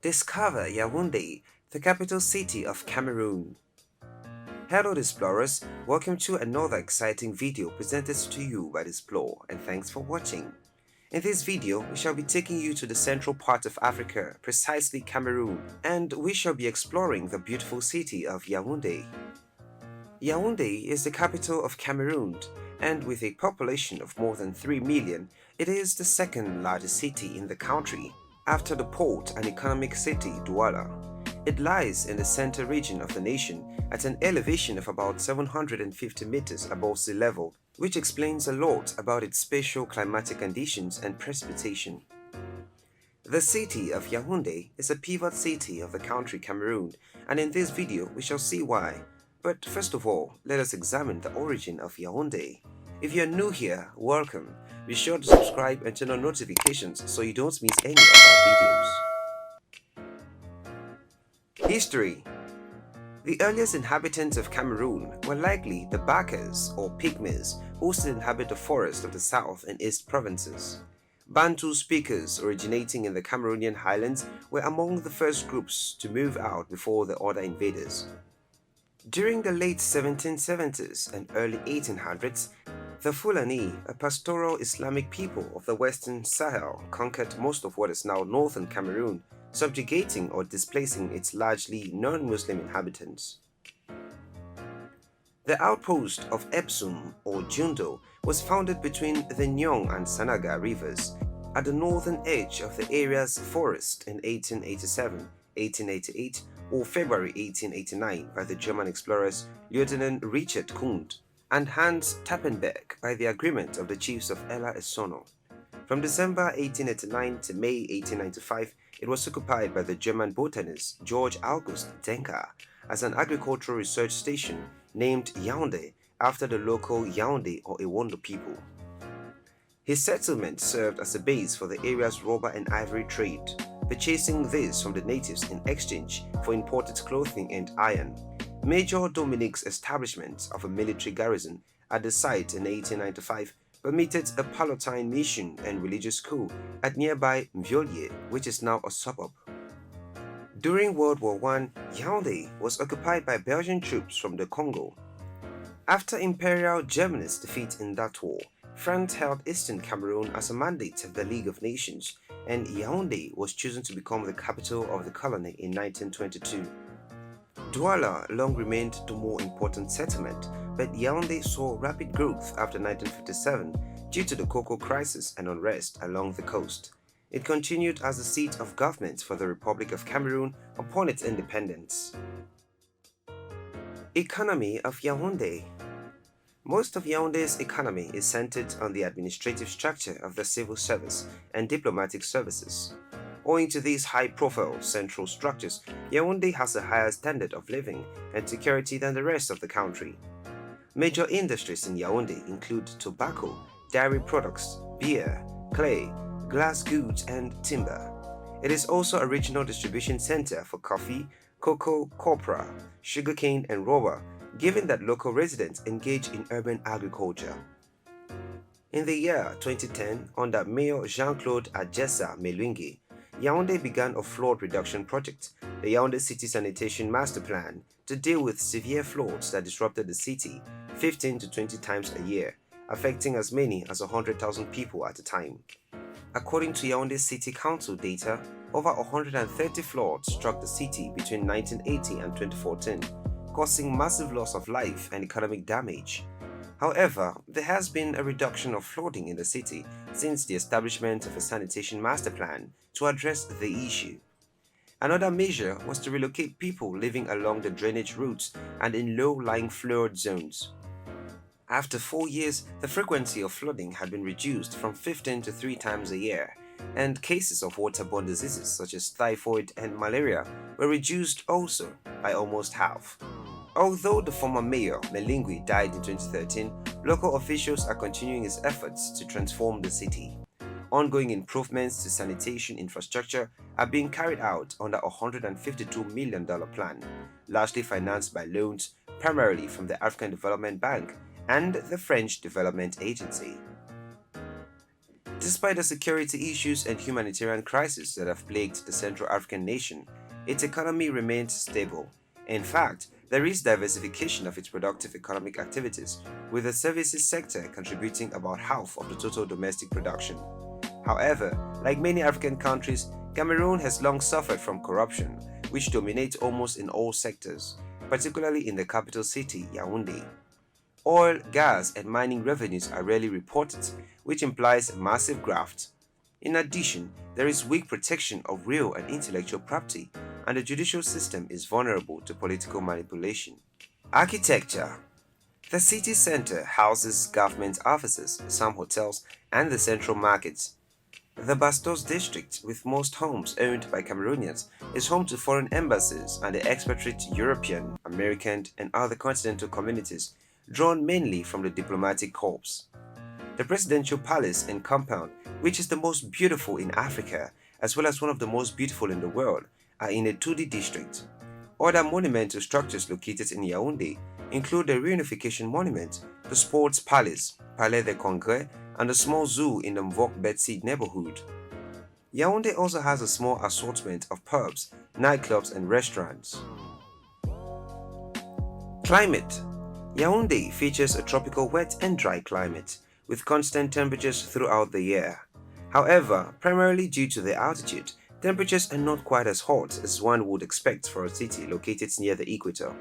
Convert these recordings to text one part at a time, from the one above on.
Discover Yaoundé, the capital city of Cameroon. Hello explorers, welcome to another exciting video presented to you by Explore, and thanks for watching. In this video, we shall be taking you to the central part of Africa, precisely Cameroon, and we shall be exploring the beautiful city of Yaoundé. Yaoundé is the capital of Cameroon, and with a population of more than 3 million, it is the second largest city in the country, after the port and economic city Douala. It lies in the center region of the nation at an elevation of about 750 meters above sea level, which explains a lot about its spatial climatic conditions and precipitation. The city of Yaoundé is a pivot city of the country Cameroon, and in this video we shall see why. But first of all, let us examine the origin of Yaoundé. If you are new here, welcome. Be sure to subscribe and turn on notifications so you don't miss any of our videos. History. The earliest inhabitants of Cameroon were likely the Bakas or Pygmies who still inhabit the forest of the south and east provinces. Bantu speakers originating in the Cameroonian highlands were among the first groups to move out before the other invaders. During the late 1770s and early 1800s, the Fulani, a pastoral Islamic people of the Western Sahel, conquered most of what is now northern Cameroon, subjugating or displacing its largely non-Muslim inhabitants. The outpost of Epsum or Jundo was founded between the Nyong and Sanaga rivers at the northern edge of the area's forest in 1887, 1888 or February 1889 by the German explorers Lieutenant Richard Kundt and Hans Tappenberg by the agreement of the chiefs of Ella Esono. From December 1889 to May 1895, it was occupied by the German botanist George August Denker as an agricultural research station named Yaoundé after the local Yaoundé or Ewondo people. His settlement served as a base for the area's rubber and ivory trade, purchasing this from the natives in exchange for imported clothing and iron. Major Dominique's establishment of a military garrison at the site in 1895 permitted a Palatine mission and religious school at nearby Mviolye, which is now a suburb. During World War I, Yaoundé was occupied by Belgian troops from the Congo. After Imperial Germany's defeat in that war, France held Eastern Cameroon as a mandate of the League of Nations, and Yaoundé was chosen to become the capital of the colony in 1922. Douala long remained the more important settlement, but Yaoundé saw rapid growth after 1957 due to the cocoa crisis and unrest along the coast. It continued as the seat of government for the Republic of Cameroon upon its independence. Economy of Yaoundé. Most of Yaoundé's economy is centered on the administrative structure of the civil service and diplomatic services. Owing to these high-profile central structures, Yaoundé has a higher standard of living and security than the rest of the country. Major industries in Yaoundé include tobacco, dairy products, beer, clay, glass goods, and timber. It is also a regional distribution center for coffee, cocoa, copra, sugarcane, and rubber, given that local residents engage in urban agriculture. In the year 2010, under Mayor Jean-Claude Adjessa Melungi, Yaoundé began a flood reduction project, the Yaoundé City Sanitation Master Plan, to deal with severe floods that disrupted the city 15 to 20 times a year, affecting as many as 100,000 people at a time. According to Yaoundé City Council data, over 130 floods struck the city between 1980 and 2014, causing massive loss of life and economic damage. However, there has been a reduction of flooding in the city since the establishment of a sanitation master plan to address the issue. Another measure was to relocate people living along the drainage routes and in low-lying flood zones. After 4 years, the frequency of flooding had been reduced from 15 to 3 times a year, and cases of waterborne diseases such as typhoid and malaria were reduced also by almost half. Although the former mayor, Melingui, died in 2013, local officials are continuing his efforts to transform the city. Ongoing improvements to sanitation infrastructure are being carried out under a $152 million plan, largely financed by loans primarily from the African Development Bank and the French Development Agency. Despite the security issues and humanitarian crises that have plagued the Central African nation, its economy remains stable. In fact, there is diversification of its productive economic activities, with the services sector contributing about half of the total domestic production. However, like many African countries, Cameroon has long suffered from corruption, which dominates almost in all sectors, particularly in the capital city, Yaoundé. Oil, gas, and mining revenues are rarely reported, which implies massive graft. In addition, there is weak protection of real and intellectual property, and the judicial system is vulnerable to political manipulation. Architecture. The city center houses government offices, some hotels, and the central markets. The Bastos district, with most homes owned by Cameroonians, is home to foreign embassies and the expatriate European, American, and other continental communities, drawn mainly from the diplomatic corps. The presidential palace and compound, which is the most beautiful in Africa, as well as one of the most beautiful in the world, are in a Tudi district. Other monumental structures located in Yaoundé include the Reunification Monument, the Sports Palace, Palais des Congrès, and a small zoo in the Mvok Betsi neighborhood. Yaoundé also has a small assortment of pubs, nightclubs, and restaurants. Climate. Yaoundé features a tropical wet and dry climate, with constant temperatures throughout the year. However, primarily due to the altitude, temperatures are not quite as hot as one would expect for a city located near the equator.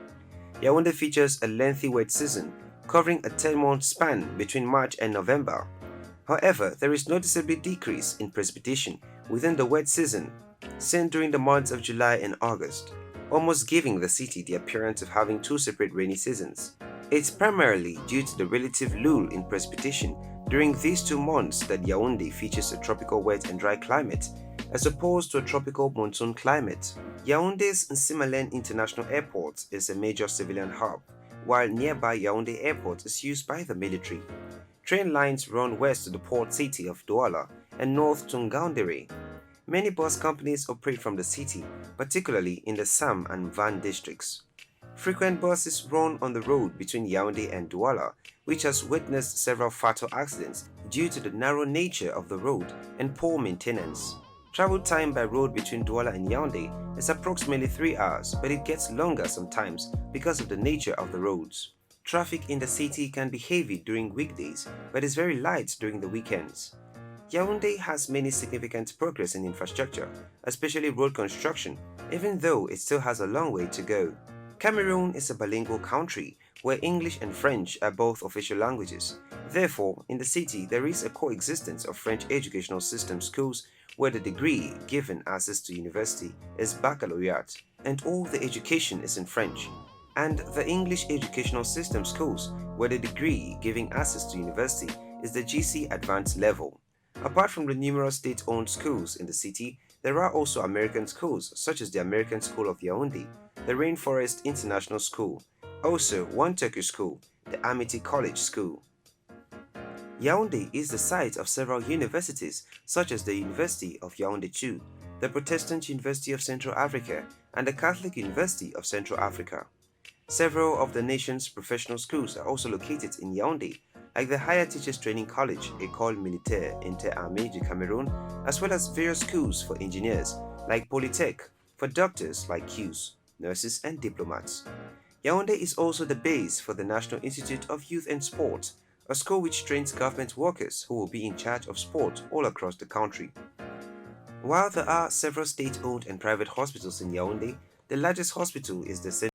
Yaoundé features a lengthy wet season, covering a 10-month span between March and November. However, there is noticeably decrease in precipitation within the wet season, seen during the months of July and August, almost giving the city the appearance of having two separate rainy seasons. It's primarily due to the relative lull in precipitation during these 2 months that Yaoundé features a tropical wet and dry climate, as opposed to a tropical monsoon climate. Yaoundé's Nsimalen International Airport is a major civilian hub, while nearby Yaoundé Airport is used by the military. Train lines run west to the port city of Douala and north to Ngaoundéré. Many bus companies operate from the city, particularly in the Sam and Van districts. Frequent buses run on the road between Yaoundé and Douala, which has witnessed several fatal accidents due to the narrow nature of the road and poor maintenance. Travel time by road between Douala and Yaoundé is approximately 3 hours, but it gets longer sometimes because of the nature of the roads. Traffic in the city can be heavy during weekdays, but is very light during the weekends. Yaoundé has many significant progress in infrastructure, especially road construction, even though it still has a long way to go. Cameroon is a bilingual country where English and French are both official languages. Therefore, in the city there is a coexistence of French educational system schools where the degree given access to university is baccalaureate and all the education is in French, and the English educational system schools where the degree giving access to university is the GC advanced level. Apart from the numerous state-owned schools in the city, there are also American schools such as the American School of Yaoundé, the Rainforest International School, also one Turkish school, the Amity College School. Yaoundé is the site of several universities such as the University of Yaoundé II, the Protestant University of Central Africa, and the Catholic University of Central Africa. Several of the nation's professional schools are also located in Yaoundé, like the Higher Teachers Training College, École Militaire Inter-Armée du Cameroun, as well as various schools for engineers, like Polytech, for doctors like QS, nurses, and diplomats. Yaoundé is also the base for the National Institute of Youth and Sport, a school which trains government workers who will be in charge of sport all across the country. While there are several state-owned and private hospitals in Yaoundé, the largest hospital is the